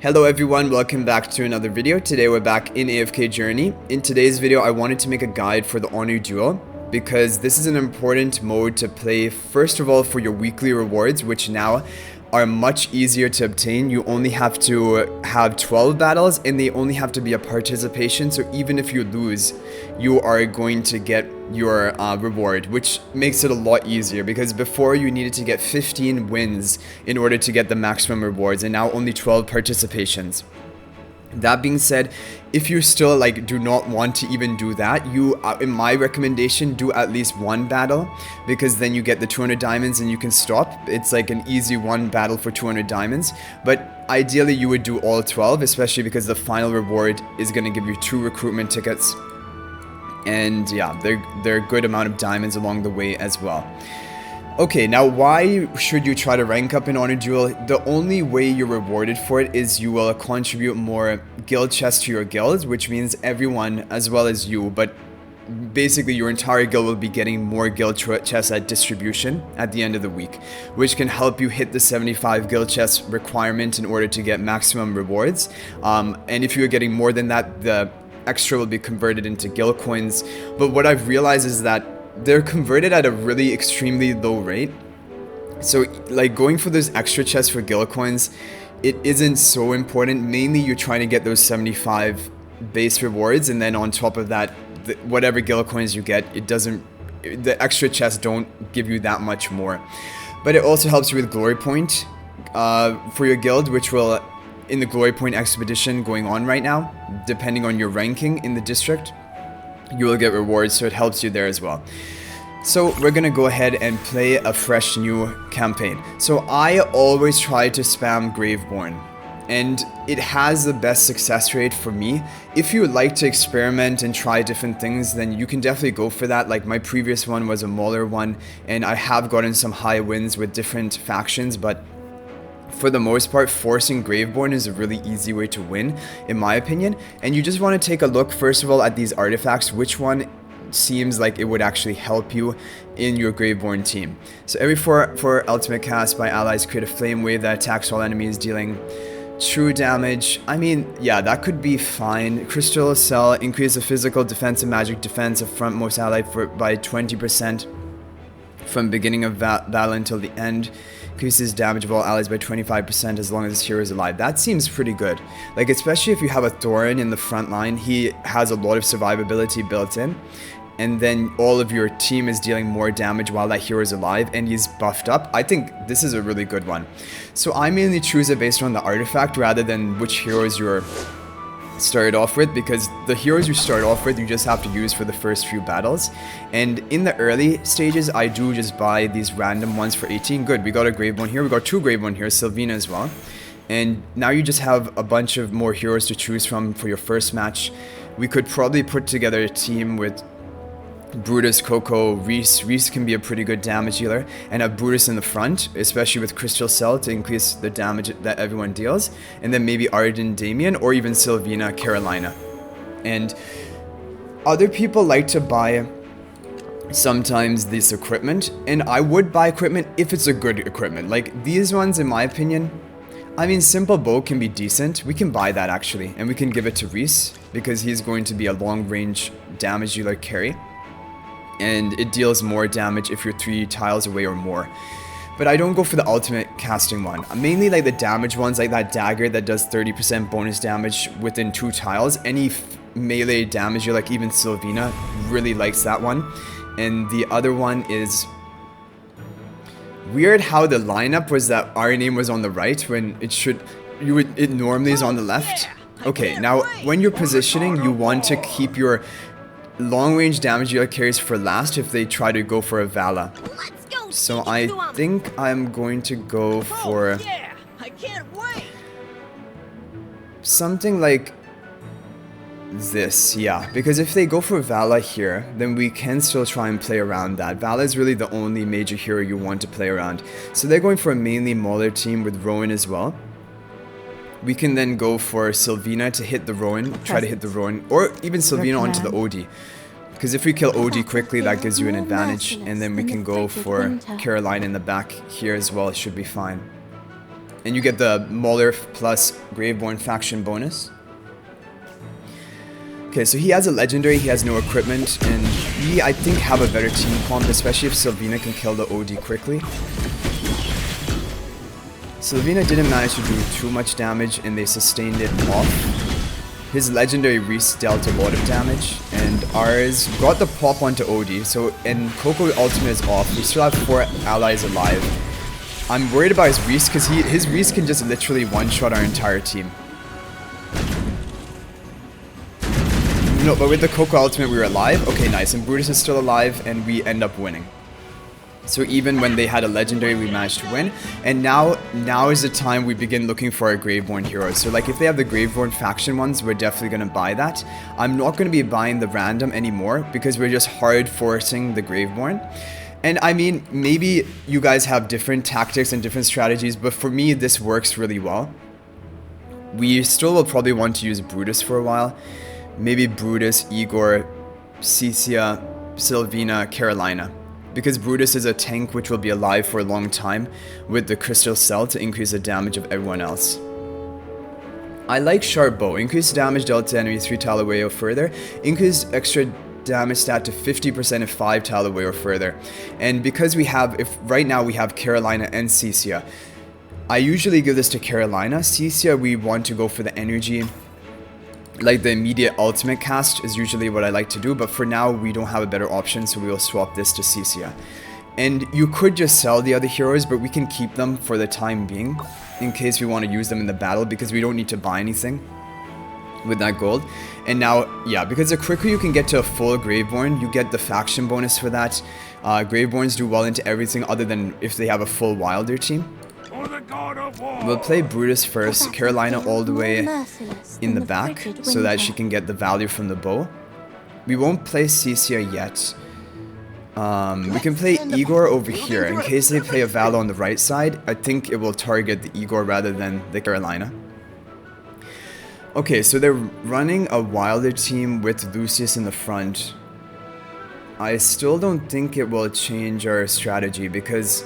Hello everyone, welcome back to another video. Today we're back in AFK Journey. In today's video I wanted to make a guide for the Honor Duel because this is an important mode to play first of all for your weekly rewards, which now are much easier to obtain. You only have to have 12 battles and they only have to be a participation, so even if you lose you are going to get your reward, which makes it a lot easier because before you needed to get 15 wins in order to get the maximum rewards and now only 12 participations. That being said, if you still do not want to even do that, you in my recommendation do at least one battle because then you get the 200 diamonds and you can stop. It's like an easy one battle for 200 diamonds, but ideally you would do all 12, especially because the final reward is going to give you 2 recruitment tickets, and yeah, they're a good amount of diamonds along the way as well. Okay, now why should you try to rank up in Honor Duel? The only way you're rewarded for it is you will contribute more guild chests to your guild, which means everyone as well as you, but basically your entire guild will be getting more guild chests at distribution at the end of the week, which can help you hit the 75 guild chest requirement in order to get maximum rewards. And if you're getting more than that, the extra will be converted into guild coins. But what I've realized is that they're converted at a really extremely low rate. So like going for those extra chests for guild coins, it isn't so important. Mainly you're trying to get those 75 base rewards, and then on top of that, whatever guild coins you get, the extra chests don't give you that much more. But it also helps you with glory point for your guild, which will, in the glory point expedition going on right now, depending on your ranking in the district, you will get rewards, so it helps you there as well. So we're gonna go ahead and play a fresh new campaign. So I always try to spam Graveborn, and it has the best success rate for me. If you would like to experiment and try different things, then you can definitely go for that. Like my previous one was a Mauler one, and I have gotten some high wins with different factions, but for the most part, forcing Graveborn is a really easy way to win, in my opinion. And you just want to take a look, first of all, at these artifacts, which one seems like it would actually help you in your Graveborn team. So every 4 ultimate cast by allies create a flame wave that attacks all enemies, dealing true damage. I mean, yeah, that could be fine. Crystal Cell, increase the physical defense and magic defense of frontmost ally by 20% from beginning of battle until the end. Increases damage of all allies by 25% as long as this hero is alive. That seems pretty good. Like, especially if you have a Thorin in the front line, he has a lot of survivability built in. And then all of your team is dealing more damage while that hero is alive and he's buffed up. I think this is a really good one. So I mainly choose it based on the artifact rather than which heroes you're started off with, because the heroes you start off with you just have to use for the first few battles, and in the early stages I do just buy these random ones for 18. Good, we got a Graveborn here, we got 2 Graveborn here, Sylvina as well, and now you just have a bunch of more heroes to choose from for your first match. We could probably put together a team with Brutus, Coco, Reese. Reese can be a pretty good damage dealer, and have Brutus in the front, especially with Crystal Cell to increase the damage that everyone deals, and then maybe Arden, Damien, or even Sylvina, Carolina. And other people like to buy sometimes this equipment, and I would buy equipment if it's a good equipment. Like these ones, in my opinion, I mean, Simple Bow can be decent. We can buy that actually, and we can give it to Reese because he's going to be a long range damage dealer carry, and it deals more damage if you're 3 tiles away or more. But I don't go for the ultimate casting one. Mainly like the damage ones, like that dagger that does 30% bonus damage within 2 tiles. Any melee damage, you're like, even Sylvina really likes that one. And the other one is weird how the lineup was that our name was on the right when it normally is on the left. Okay, now when you're positioning, you want to keep your long range damage dealer carries for last if they try to go for a Vala. So I think I'm going to go for something like this, yeah, because if they go for Vala here, then we can still try and play around that. Vala is really the only major hero you want to play around. So they're going for a mainly Mauler team with Rowan as well. We can then go for Sylvina to hit the Rowan, try to hit the Rowan, or even Sylvina onto the OD. Because if we kill OD quickly, that gives you an advantage, and then we can go for Caroline in the back here as well. It should be fine. And you get the Mauler plus Graveborn faction bonus. Okay, so he has a legendary, he has no equipment, and we, I think, have a better team comp, especially if Sylvina can kill the OD quickly. Sylvina didn't manage to do too much damage, and they sustained it off. His legendary Reese dealt a lot of damage, and ours got the pop onto OD, so, and Coco ultimate is off. We still have 4 allies alive. I'm worried about his Reese, because his Reese can just literally one-shot our entire team. No, but with the Coco ultimate we were alive. Okay, nice. And Brutus is still alive, and we end up winning. So even when they had a legendary, we managed to win. And now is the time we begin looking for our Graveborn heroes. So like if they have the Graveborn faction ones, we're definitely going to buy that. I'm not going to be buying the random anymore, because we're just hard forcing the Graveborn. And I mean, maybe you guys have different tactics and different strategies, but for me, this works really well. We still will probably want to use Brutus for a while. Maybe Brutus, Igor, Cecia, Sylvina, Carolina. Because Brutus is a tank which will be alive for a long time with the Crystal Cell to increase the damage of everyone else. I like Sharp Bow. Increase damage dealt to enemy 3 tile away or further. Increase extra damage stat to 50% if 5 tile away or further. And because we have, right now we have Carolina and Cecia, I usually give this to Carolina. Cecia, we want to go for the energy. Like the immediate ultimate cast is usually what I like to do, but for now we don't have a better option, so we will swap this to Cecia. And you could just sell the other heroes, but we can keep them for the time being in case we want to use them in the battle, because we don't need to buy anything with that gold. And now, yeah, because the quicker you can get to a full Graveborn, you get the faction bonus for that. Graveborns do well into everything other than if they have a full Wilder team. We'll play Brutus first, Carolina all the way in the back, so that she can get the value from the bow. We won't play Cecia yet. We can play Igor over here, in case they play a Val on the right side. I think it will target the Igor rather than the Carolina. Okay, so they're running a Wilder team with Lucius in the front. I still don't think it will change our strategy, because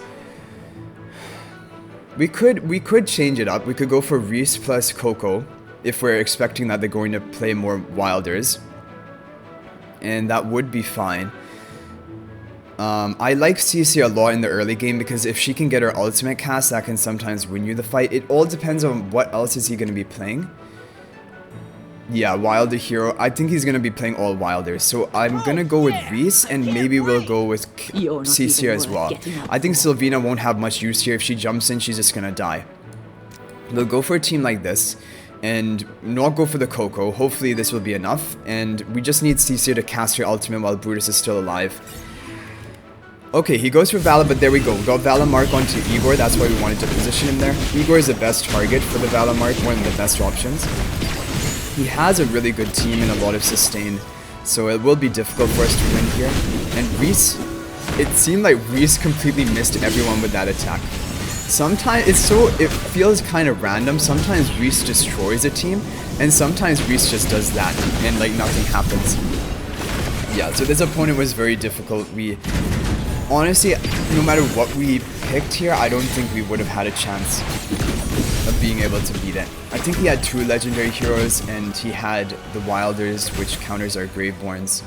we could change it up. We could go for Reese plus Coco if we're expecting that they're going to play more Wilders, and that would be fine. I like Cecia a lot in the early game, because if she can get her ultimate cast, that can sometimes win you the fight. It all depends on what else is he going to be playing. Yeah, Wilder hero. I think he's going to be playing all Wilders. So I'm going to go with Reese, and maybe we'll go with Cecia as well. I think Sylvina won't have much use here. If she jumps in, she's just going to die. We'll go for a team like this, and not go for the Coco. Hopefully this will be enough. And we just need Cecia to cast her ultimate while Brutus is still alive. Okay, he goes for Vala, but there we go. We got Vala Mark onto Igor. That's why we wanted to position him there. Igor is the best target for the Vala Mark, one of the best options. He has a really good team and a lot of sustain, so it will be difficult for us to win here. And Reese, it seemed like Reese completely missed everyone with that attack. Sometimes it feels kind of random. Sometimes Reese destroys a team, and sometimes Reese just does that, and like nothing happens. Yeah, so this opponent was very difficult. We honestly, no matter what we picked here, I don't think we would have had a chance of being able to beat it. I think he had 2 legendary heroes, and he had the Wilders, which counters our Graveborns.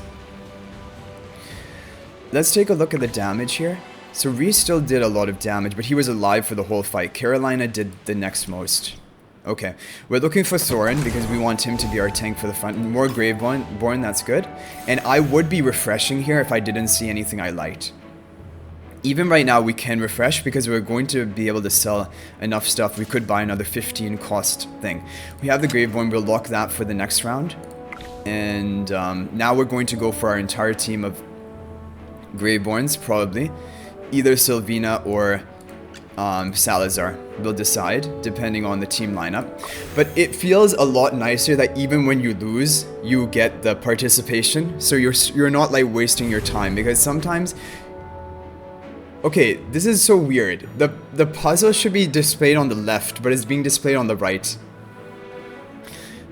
Let's take a look at the damage here. So Reese still did a lot of damage, but he was alive for the whole fight. Carolina did the next most. Okay, we're looking for Thorin because we want him to be our tank for the front. More Graveborn, that's good. And I would be refreshing here if I didn't see anything I liked. Even right now we can refresh because we're going to be able to sell enough stuff. We could buy another 15 cost thing. We have the Graveborn, we'll lock that for the next round. And now we're going to go for our entire team of Graveborns, probably. Either Sylvina or Salazar. We'll decide, depending on the team lineup. But it feels a lot nicer that even when you lose, you get the participation. So you're not like wasting your time, because sometimes... Okay, this is so weird. The puzzle should be displayed on the left, but it's being displayed on the right.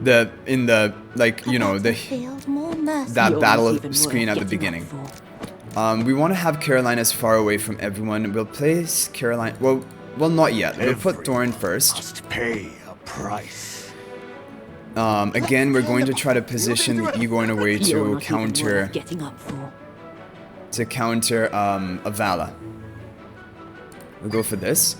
That battle screen at the beginning. We want to have Caroline as far away from everyone. We'll place Caroline. Well, Well, not yet. We'll put Thorin first. Must pay a price. Again, we're going to try to position the Igor in a way to counter Avala. We'll go for this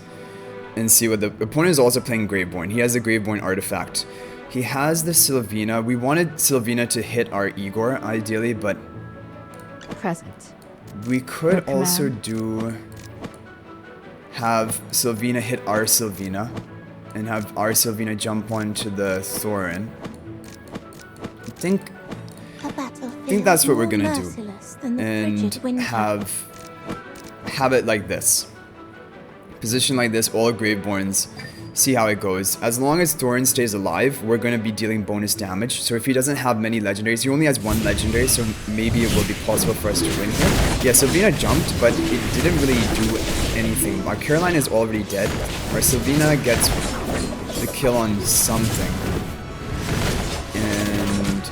and see what the opponent is also playing Graveborn. He has a Graveborn artifact. He has the Sylvina. We wanted Sylvina to hit our Igor ideally, but present. We could also have Sylvina hit our Sylvina and have our Sylvina jump onto the Thorin. I think that's what we're gonna do, and have it like this. Position like this, all Graveborns, see how it goes. As long as Thorin stays alive, we're going to be dealing bonus damage. So if he doesn't have many legendaries, he only has one legendary, so maybe it will be possible for us to win here. Yeah, Sylvina jumped, but it didn't really do anything. Our Caroline is already dead. Our Sylvina gets the kill on something. And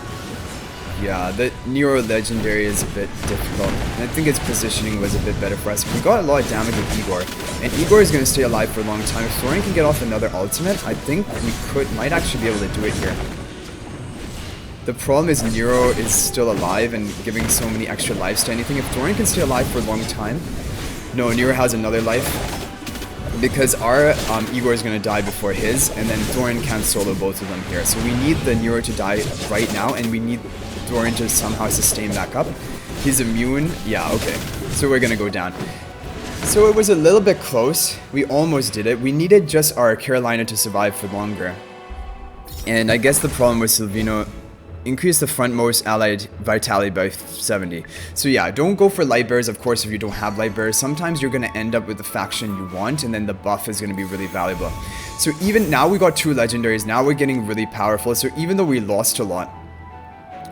yeah, the Nero legendary is a bit difficult. And I think its positioning was a bit better for us. We got a lot of damage with Igor. And Igor is going to stay alive for a long time. If Thorin can get off another ultimate, I think we might actually be able to do it here. The problem is Nero is still alive and giving so many extra lives to anything. If Thorin can stay alive for a long time... No, Nero has another life. Because our Igor is going to die before his, and then Thorin can't solo both of them here. So we need the Nero to die right now, and we need Thorin to somehow sustain back up. He's immune. Yeah, okay. So we're going to go down. So it was a little bit close. We almost did it. We needed just our Carolina to survive for longer. And I guess the problem with Sylvino, increase the frontmost allied vitality by 70. So yeah, don't go for light bearers, of course, if you don't have light bearers. Sometimes you're going to end up with the faction you want, and then the buff is going to be really valuable. So even now we got 2 legendaries. Now we're getting really powerful. So even though we lost a lot,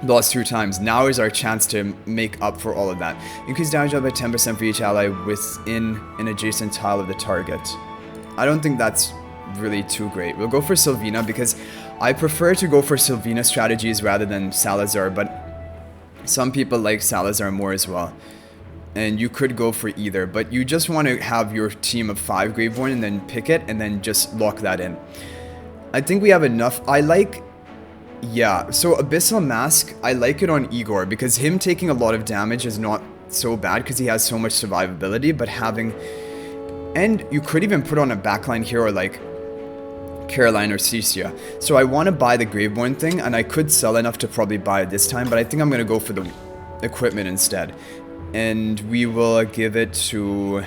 lost 2 times, now is our chance to make up for all of that. Increase damage by 10% for each ally within an adjacent tile of the target. I don't think that's really too great. We'll go for Sylvina because I prefer to go for Sylvina strategies rather than Salazar, but some people like Salazar more as well. And you could go for either, but you just want to have your team of 5 Graveborn and then pick it and then just lock that in. I think we have enough. Yeah, so Abyssal Mask, I like it on Igor because him taking a lot of damage is not so bad because he has so much survivability, but having... And you could even put on a backline hero like Caroline or Cecia. So I want to buy the Graveborn thing, and I could sell enough to probably buy it this time, but I think I'm going to go for the equipment instead. And we will give it to...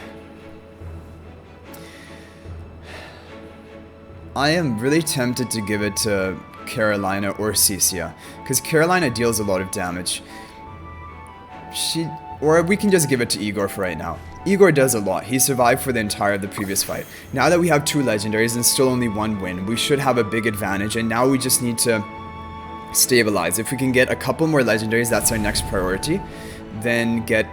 I am really tempted to give it to Carolina or Cecia, because Carolina deals a lot of damage. Or we can just give it to Igor for right now. Igor does a lot. He survived for the entire of the previous fight. Now that we have 2 legendaries and still only 1 win, we should have a big advantage, and now we just need to stabilize. If we can get a couple more legendaries, that's our next priority. Then get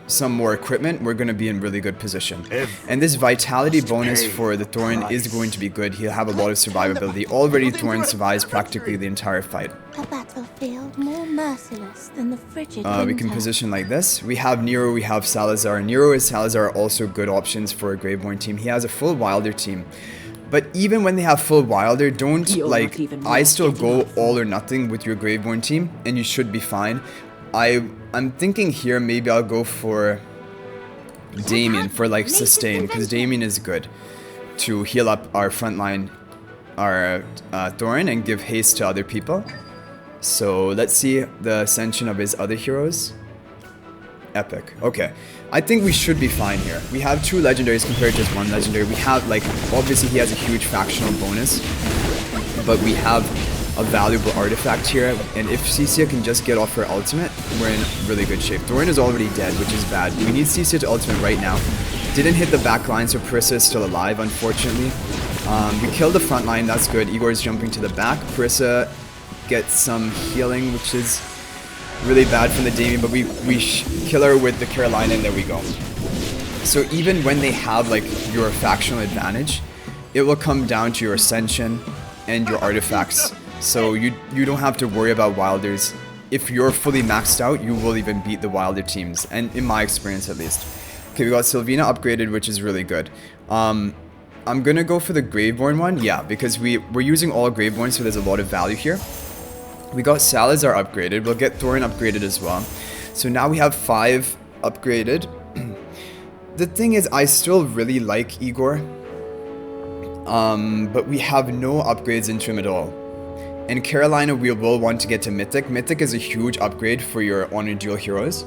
some more equipment, we're going to be in really good position. And this vitality bonus for the Thorin is going to be good. He'll have a lot of survivability. Already Thorin survives practically the entire fight. A battlefield more merciless than the frigid we can position like this. We have Nero, we have Salazar. Nero and Salazar are also good options for a Graveborn team. He has a full Wilder team. But even when they have full Wilder, don't, like, I still go all or nothing with your Graveborn team, and you should be fine. I'm thinking here maybe I'll go for Damien for like sustain, because Damien is good to heal up our frontline, our Thorin, and give haste to other people. So let's see the ascension of his other heroes. Epic. Okay. I think we should be fine here. We have 2 legendaries compared to just 1 legendary. We have, like, obviously he has a huge factional bonus, but we have a valuable artifact here, and if Cecia can just get off her ultimate, we're in really good shape. Thorin is already dead, which is bad. We need Cecia to ultimate right now. Didn't hit the back line, so Parissa is still alive, unfortunately. We killed the front line, that's good. Igor is jumping to the back. Parissa gets some healing, which is really bad from the Damien, but we kill her with the Carolina, and there we go. So even when they have, like, your factional advantage, it will come down to your ascension and your artifacts. So you don't have to worry about Wilders. If you're fully maxed out, you will even beat the Wilder teams, and in my experience at least. Okay, we got Sylvina upgraded, which is really good. I'm gonna go for the Graveborn one, yeah, because we're using all Graveborn, so there's a lot of value here. We got Salazar upgraded, we'll get Thorin upgraded as well. So now we have 5 upgraded. The thing is, I still really like Igor, but we have no upgrades into him at all. In Carolina, we will want to get to Mythic. Mythic is a huge upgrade for your Honor Duel heroes,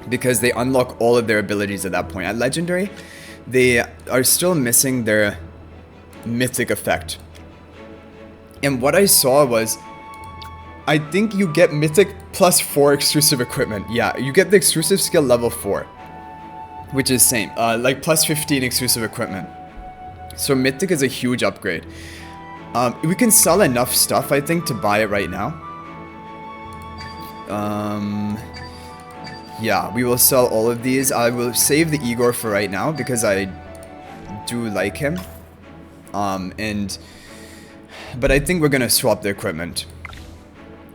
because they unlock all of their abilities at that point. At Legendary, they are still missing their Mythic effect. And what I saw was, I think you get Mythic plus 4 exclusive equipment. Yeah, you get the exclusive skill level 4, which is same, like plus 15 exclusive equipment. So Mythic is a huge upgrade. We can sell enough stuff, I think, to buy it right now. Yeah, we will sell all of these. I will save the Igor for right now because I do like him. But I think we're gonna swap the equipment.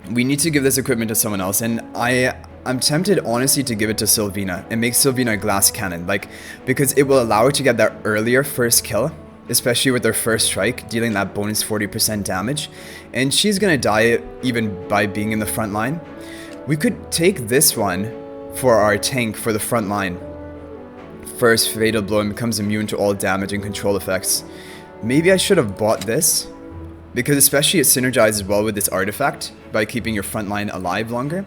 We need to give this equipment to someone else, and I'm tempted honestly to give it to Sylvina and make Sylvina a glass cannon, like, because it will allow her to get that earlier first kill, especially with her first strike, dealing that bonus 40% damage, and she's gonna die even by being in the front line. We could take this one for our tank for the front line. First fatal blow and becomes immune to all damage and control effects. Maybe I should have bought this, because especially it synergizes well with this artifact by keeping your front line alive longer.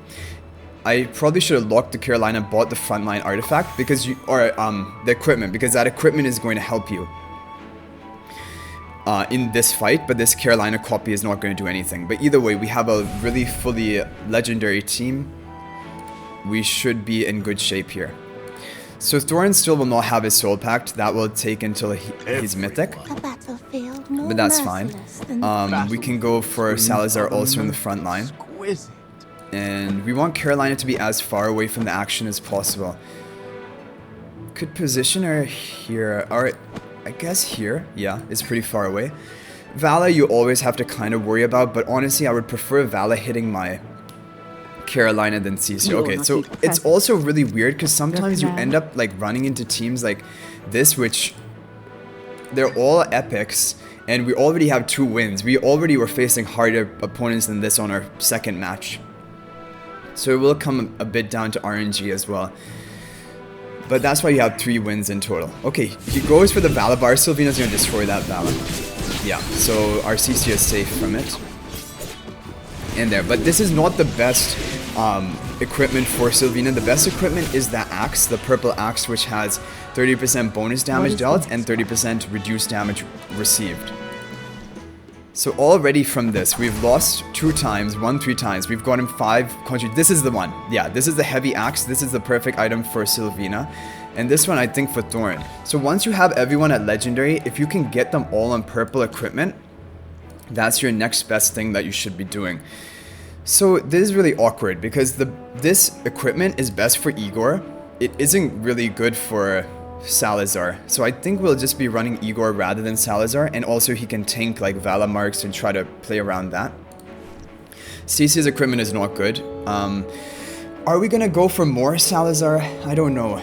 I probably should have locked the Carolina, bought the frontline artifact, because the equipment, because that equipment is going to help you in this fight, but this Carolina copy is not going to do anything. But either way, we have a really fully legendary team. We should be in good shape here. So Thorin still will not have his soul pact. That will take until he's mythic. A battlefield more But that's fine. merciless than the We can go for Salazar also in the front line. And we want Carolina to be as far away from the action as possible. Could position her here. Or I guess here. Yeah, it's pretty far away. Vala you always have to kind of worry about, but honestly I would prefer Vala hitting my Carolina than CC. Okay, so it's also really weird because sometimes you end up like running into teams like this, which they're all epics, and we already have 2 wins. We already were facing harder opponents than this on our second match. So it will come a bit down to RNG as well. But that's why you have 3 wins in total. Okay, he goes for the Vala bar. Sylvina's gonna destroy that Vala. Yeah, so our CC is safe from it. In there, but this is not the best equipment for Sylvina. The best equipment is the axe, the purple axe, which has 30% bonus damage dealt and 30% reduced damage received. So already from this, we've lost 2 times, won 3 times. We've gotten 5 countries. This is the one. Yeah, this is the heavy axe. This is the perfect item for Sylvina. And this one, I think, for Thorin. So once you have everyone at Legendary, if you can get them all on purple equipment, that's your next best thing that you should be doing. So this is really awkward because this equipment is best for Igor. It isn't really good for Salazar. So I think we'll just be running Igor rather than Salazar, and also he can tank like Vala marks and try to play around that. CC's equipment is not good. Are we gonna go for more Salazar? I don't know.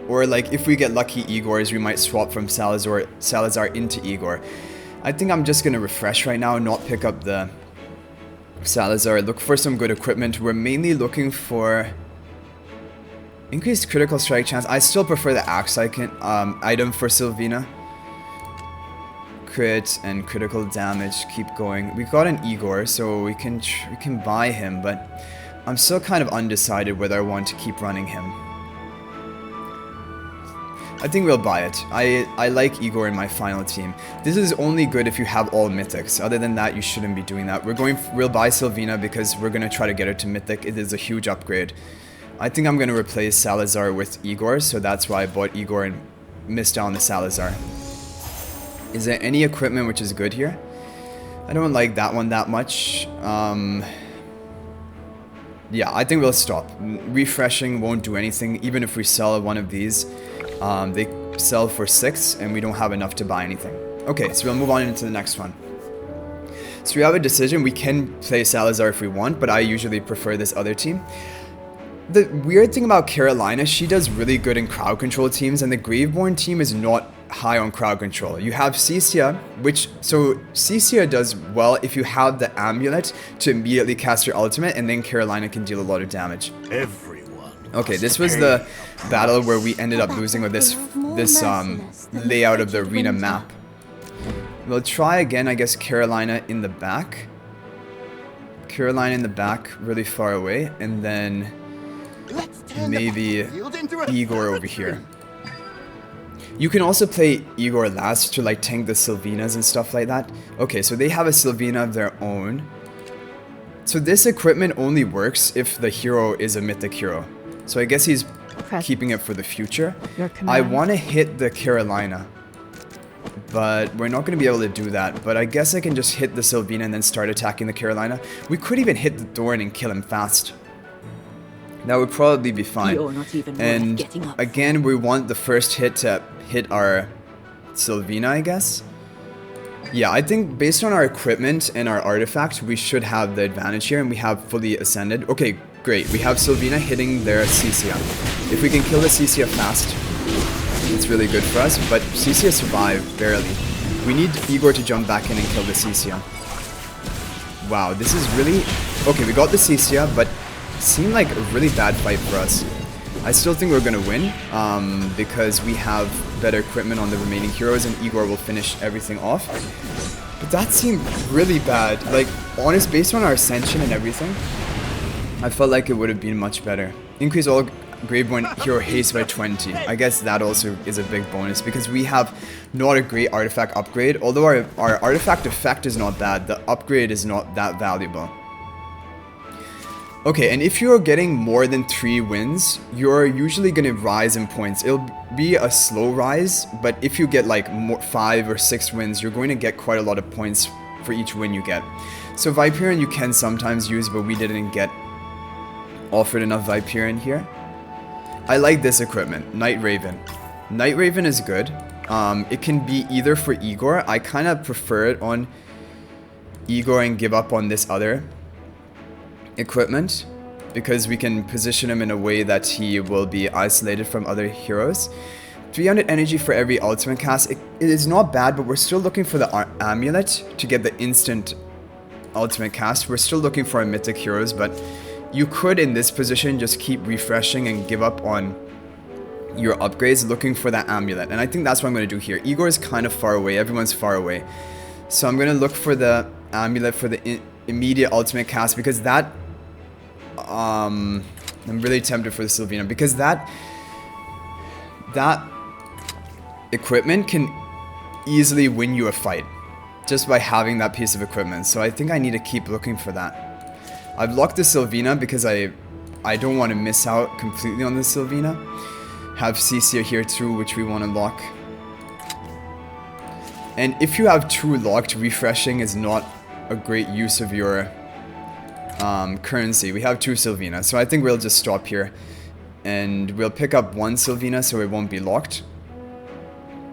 Or like if we get lucky Igors, we might swap from Salazar into Igor. I think I'm just gonna refresh right now and not pick up the Salazar. Look for some good equipment. We're mainly looking for increased critical strike chance. I still prefer the axe item for Sylvina. Crit and critical damage. Keep going. We got an Igor, so we can buy him, but I'm still kind of undecided whether I want to keep running him. I think we'll buy it. I like Igor in my final team. This is only good if you have all mythics. Other than that, you shouldn't be doing that. We'll buy Sylvina because we're gonna try to get her to mythic. It is a huge upgrade. I think I'm gonna replace Salazar with Igor, so that's why I bought Igor and missed out on the Salazar. Is there any equipment which is good here? I don't like that one that much. Yeah, I think we'll stop. Refreshing won't do anything, even if we sell one of these. They sell for 6 and we don't have enough to buy anything. Okay, so we'll move on into the next one. So we have a decision. We can play Salazar if we want, but I usually prefer this other team. The weird thing about Carolina, she does really good in crowd control teams, and the Graveborn team is not high on crowd control. You have Cecia, so Cecia does well if you have the amulet to immediately cast your ultimate, and then Carolina can deal a lot of damage. Everyone. Okay, this was the battle where we ended up losing with this layout of the arena map. We'll try again, I guess, Carolina in the back. Carolina in the back, really far away, and then maybe Igor over here. You can also play Igor last to like tank the Sylvenas and stuff like that. Okay, so they have a Sylvena of their own. So this equipment only works if the hero is a mythic hero. So I guess he's keeping it for the future. I want to hit the Carolina, but we're not going to be able to do that. But I guess I can just hit the Sylvena and then start attacking the Carolina. We could even hit the Thorn and kill him fast. That would probably be fine. And again, we want the first hit to hit our Sylvena, I guess. Yeah, I think based on our equipment and our artifact, we should have the advantage here, and we have fully ascended. Okay, great. We have Sylvena hitting their Cecia. If we can kill the Cecia fast, it's really good for us, but Cecia survived, barely. We need Igor to jump back in and kill the Cecia. Wow, this is really... Okay, we got the Cecia, but seemed like a really bad fight for us. I still think we're gonna win, because we have better equipment on the remaining heroes, and Igor will finish everything off. But that seemed really bad. Like, honest, based on our ascension and everything, I felt like it would have been much better. Increase all Graveborn hero haste by 20. I guess that also is a big bonus, because we have not a great artifact upgrade. Although our artifact effect is not bad, the upgrade is not that valuable. Okay, and if you're getting more than 3 wins, you're usually going to rise in points. It'll be a slow rise, but if you get like 5 or 6 wins, you're going to get quite a lot of points for each win you get. So Viperion you can sometimes use, but we didn't get offered enough Viperion here. I like this equipment, Night Raven. Night Raven is good. It can be either for Igor. I kind of prefer it on Igor and give up on this other equipment, because we can position him in a way that he will be isolated from other heroes. 300 energy for every ultimate cast. It is not bad, but we're still looking for the amulet to get the instant ultimate cast. We're still looking for our mythic heroes, but you could in this position just keep refreshing and give up on your upgrades looking for that amulet, and I think that's what I'm going to do here. Igor is kind of far away, everyone's far away, so I'm going to look for the amulet for the immediate ultimate cast, because that I'm really tempted for the Sylvena, because that equipment can easily win you a fight just by having that piece of equipment. So I think I need to keep looking for that. I've locked the Sylvena because I don't want to miss out completely on the Sylvena. Have Cecia here too, which we want to lock. And if you have 2 locked, refreshing is not a great use of your currency. We have 2 Sylvena, so I think we'll just stop here and we'll pick up 1 Sylvena so it won't be locked,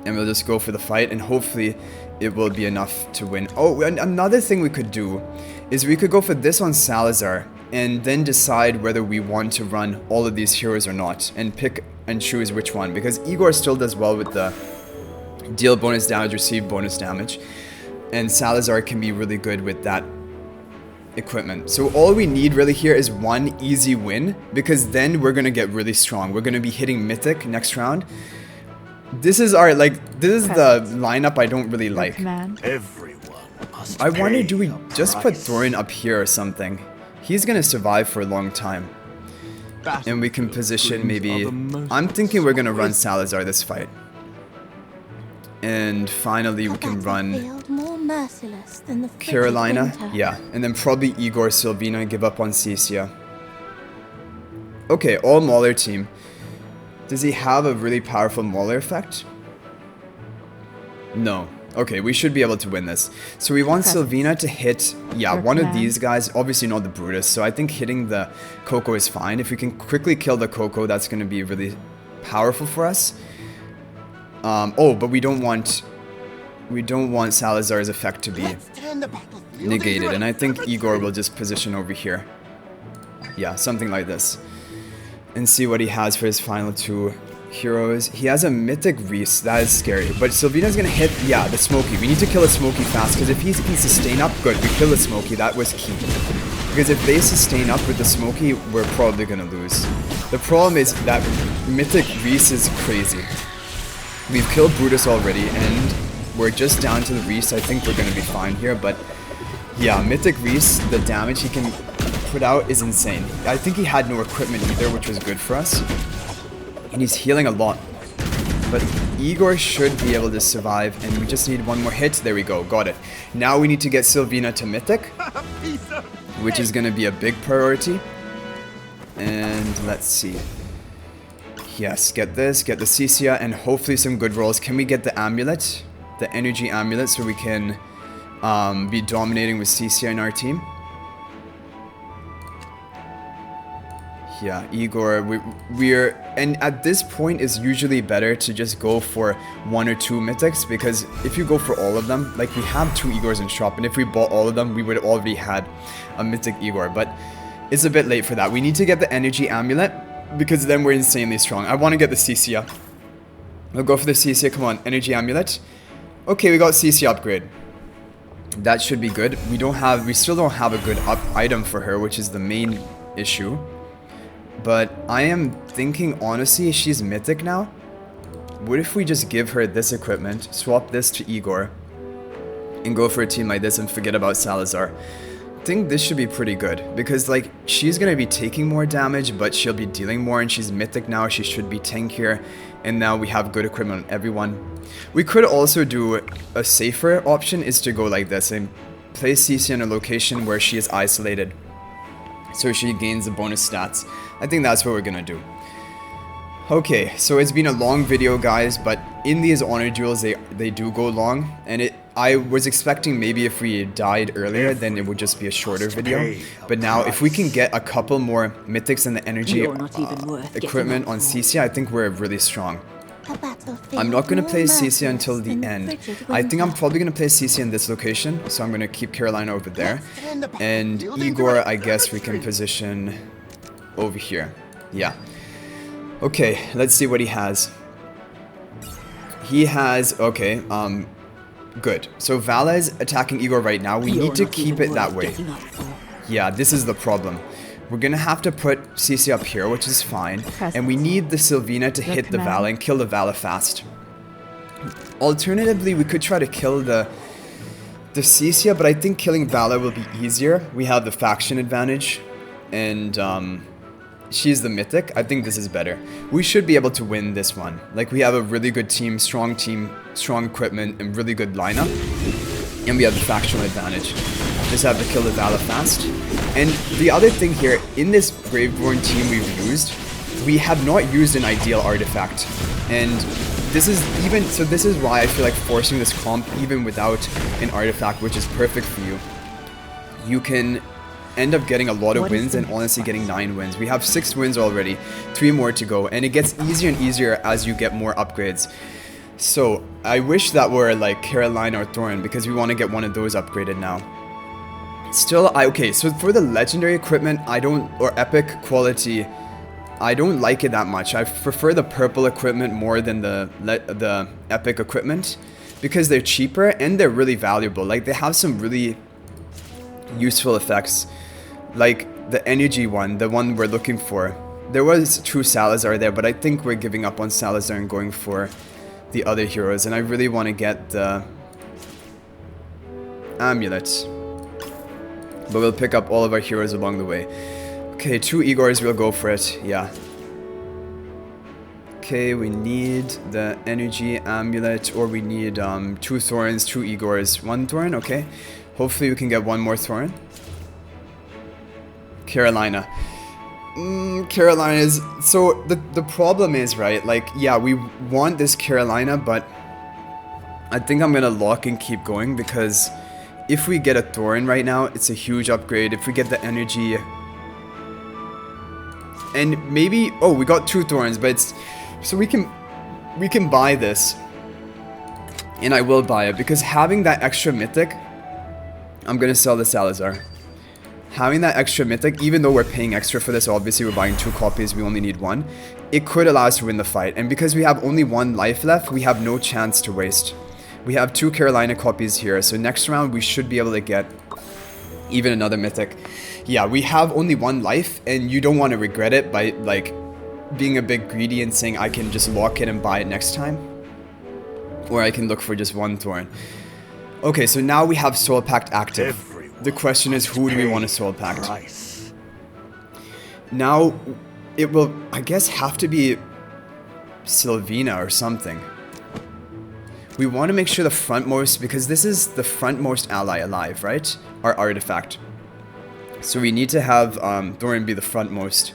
and we'll just go for the fight, and hopefully it will be enough to win. Oh, and another thing we could do is we could go for this on Salazar and then decide whether we want to run all of these heroes or not, and pick and choose which one, because Igor still does well with the deal bonus damage, receive bonus damage, and Salazar can be really good with that equipment. So all we need really here is 1 easy win, because then we're gonna get really strong. We're gonna be hitting mythic next round. This is our the lineup I don't really like. Everyone must I wonder, do we pay a just put price. Thorin up here or something? He's gonna survive for a long time, and we can position maybe. I'm thinking we're gonna run Salazar this fight, and finally we can run Carolina, yeah, and then probably Igor, Sylvena, give up on Cecia. Okay, all Mauler team. Does he have a really powerful Mauler effect? No. Okay, we should be able to win this. So we want Sylvena to hit, yeah, one of these guys, obviously not the Brutus, so I think hitting the Coco is fine. If we can quickly kill the Coco, that's going to be really powerful for us. Oh, but we don't want Salazar's effect to be negated, and I think Igor will just position over here. Yeah, something like this. and see what he has for his final two heroes. He has a mythic Reese, that is scary. But Sylvina's gonna hit, yeah, the Smokey. We need to kill a Smokey fast, because if he can sustain up, good, we kill the Smokey, that was key. Because if they sustain up with the Smokey, we're probably gonna lose. The problem is that mythic Reese is crazy. We've killed Brutus already, and we're just down to the Reese. I think we're gonna be fine here, but yeah, mythic Reese, the damage he can put out is insane. I think he had no equipment either, which was good for us. And he's healing a lot. But Igor should be able to survive, and we just need one more hit. There we go, got it. Now we need to get Sylvina to Mythic, which is going to be a big priority. And let's see. Yes, get this, get the Cecia, and hopefully some good rolls. Can we get the Amulet? The Energy Amulet, so we can be dominating with Cecia in our team? Yeah, Igor, we're... And at this point, it's usually better to just go for 1 or 2 mythics, because if you go for all of them, like we have 2 Igors in shop, and if we bought all of them, we would have already had a mythic Igor, but it's a bit late for that. We need to get the Energy Amulet, because then we're insanely strong. I want to get the Cecia. We'll go for the Cecia, come on, Energy Amulet. Okay, we got Cecia upgrade. That should be good. We still don't have a good item for her, which is the main issue. But I am thinking, honestly, she's mythic now. What if we just give her this equipment, swap this to Igor, and go for a team like this and forget about Salazar? I think this should be pretty good, because like she's gonna be taking more damage, but she'll be dealing more, and she's mythic now. She should be tankier, and now we have good equipment on everyone. We could also do a safer option, is to go like this and place Cecia in a location where she is isolated, so she gains the bonus stats. I think that's what we're gonna do. Okay, so it's been a long video, guys, but in these honor duels, they do go long, and I was expecting maybe if we died earlier, then it would just be a shorter video. But now, if we can get a couple more mythics and the energy equipment on Cecia, I think we're really strong. I'm not going to play Cecia until the end. I think I'm probably going to play Cecia in this location, so I'm going to keep Carolina over there. And Igor, I guess we can position over here. Yeah. Okay, let's see what he has. He has, okay, good. So Vala is attacking Igor right now. We need to keep it that way. Yeah, this is the problem. We're gonna have to put Cecia up here, which is fine. And we need the Sylvina to hit the Vala and kill the Vala fast. Alternatively, we could try to kill the Cecia, but I think killing Vala will be easier. We have the faction advantage, and she's the mythic. I think this is better. We should be able to win this one. Like, we have a really good team, strong equipment, and really good lineup. And we have the factional advantage. Just have to kill the Vala fast. And the other thing here, in this Graveborn team we've used, we have not used an ideal artifact. And this is this is why I feel like forcing this comp, even without an artifact, which is perfect for you, you can end up getting a lot of wins and honestly getting 9 wins. We have 6 wins already, 3 more to go, and it gets easier and easier as you get more upgrades. So I wish that were like Carolina or Thorin, because we want to get one of those upgraded now. Still, okay, so for the legendary equipment, or epic quality, I don't like it that much. I prefer the purple equipment more than the epic equipment, because they're cheaper and they're really valuable. Like, they have some really useful effects, like the energy one, the one we're looking for. There was true Salazar there, but I think we're giving up on Salazar and going for the other heroes, and I really want to get the amulet. But we'll pick up all of our heroes along the way. Okay, 2 Igors, we'll go for it, yeah. Okay, we need the energy amulet, or we need 2 Thorns, 2 Igors, 1 Thorin, okay. Hopefully we can get 1 more Thorin. Carolina. Carolina is... So, the problem is, right, like, yeah, we want this Carolina, but I think I'm gonna lock and keep going, because if we get a Thorin right now, it's a huge upgrade. If we get the energy... And maybe... Oh, we got 2 Thorns, but it's... So we can buy this. And I will buy it, because having that extra mythic... I'm gonna sell the Salazar. having that extra mythic, even though we're paying extra for this, obviously we're buying 2 copies, we only need 1, it could allow us to win the fight. And because we have only 1 life left, we have no chance to waste. We have 2 Carolina copies here, so next round we should be able to get even another mythic. Yeah, we have only 1 life, and you don't want to regret it by, like, being a bit greedy and saying I can just lock it and buy it next time. Or I can look for just 1 thorn. Okay, so now we have Soul Pact active. The question is, who do we want to Soul Pact? Now, it will, I guess, have to be Sylvina or something. We want to make sure the frontmost, because this is the frontmost ally alive, right? Our artifact. So we need to have Thorin be the frontmost.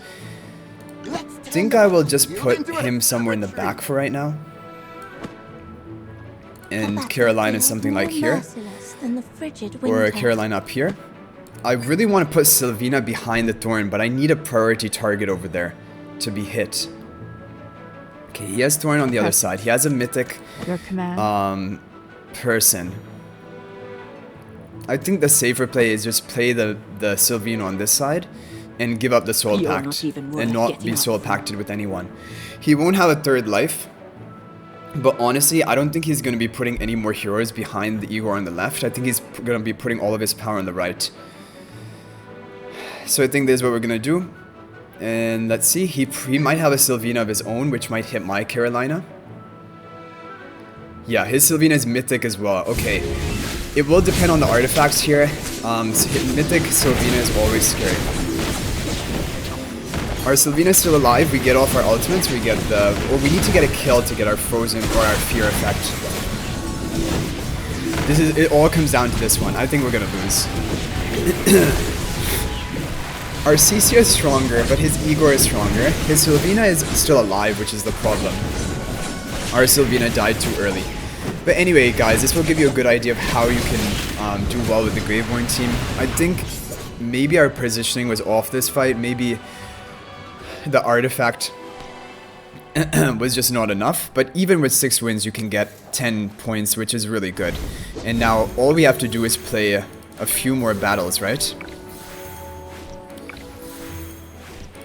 I think I will just put him somewhere in the back for right now. And Carolina something like here. Or Carolina up here. I really want to put Sylvina behind the Thorn, but I need a priority target over there to be hit. Okay, he has Thorn on the other side. He has a mythic Your command. person. I think the safer play is just play the Sylvina on this side and give up the Soul Pact and not be Soul Pacted with anyone. He won't have a 3rd life. But honestly, I don't think he's going to be putting any more heroes behind the Igor on the left. I think he's going to be putting all of his power on the right. So I think this is what we're going to do. And let's see, he might have a Sylvina of his own, which might hit my Carolina. Yeah, his Sylvina is mythic as well. Okay, it will depend on the artifacts here. So mythic Sylvina is always scary. Our Sylvina is still alive, we get off our ultimates, we get the... Or we need to get a kill to get our frozen or our fear effect. It all comes down to this one. I think we're gonna lose. Our CC is stronger, but his Igor is stronger. His Sylvina is still alive, which is the problem. Our Sylvina died too early. But anyway, guys, this will give you a good idea of how you can do well with the Graveborn team. I think maybe our positioning was off this fight. Maybe the artifact was just not enough, but even with 6 wins you can get 10 points, which is really good. And now all we have to do is play a few more battles, right?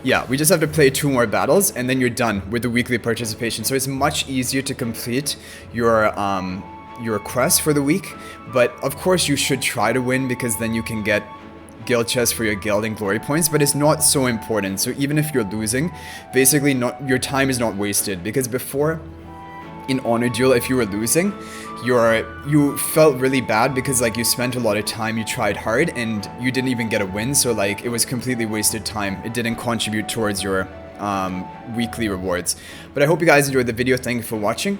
Yeah, we just have to play 2 more battles and then you're done with the weekly participation. So it's much easier to complete your quest for the week, but of course you should try to win because then you can get guild chest for your guild and glory points, but it's not so important. So even if you're losing, basically your time is not wasted, because before in Honor Duel, if you were losing, you felt really bad because like you spent a lot of time, you tried hard and you didn't even get a win, so like it was completely wasted time. It didn't contribute towards your weekly rewards. But I hope you guys enjoyed the video. Thank you for watching.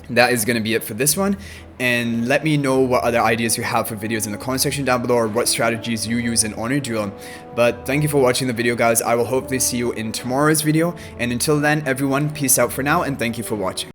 That is going to be it for this one, and let me know what other ideas you have for videos in the comment section down below, or what strategies you use in Honor Duel. But thank you for watching the video, guys. I will hopefully see you in tomorrow's video, and until then, everyone, peace out for now, and thank you for watching.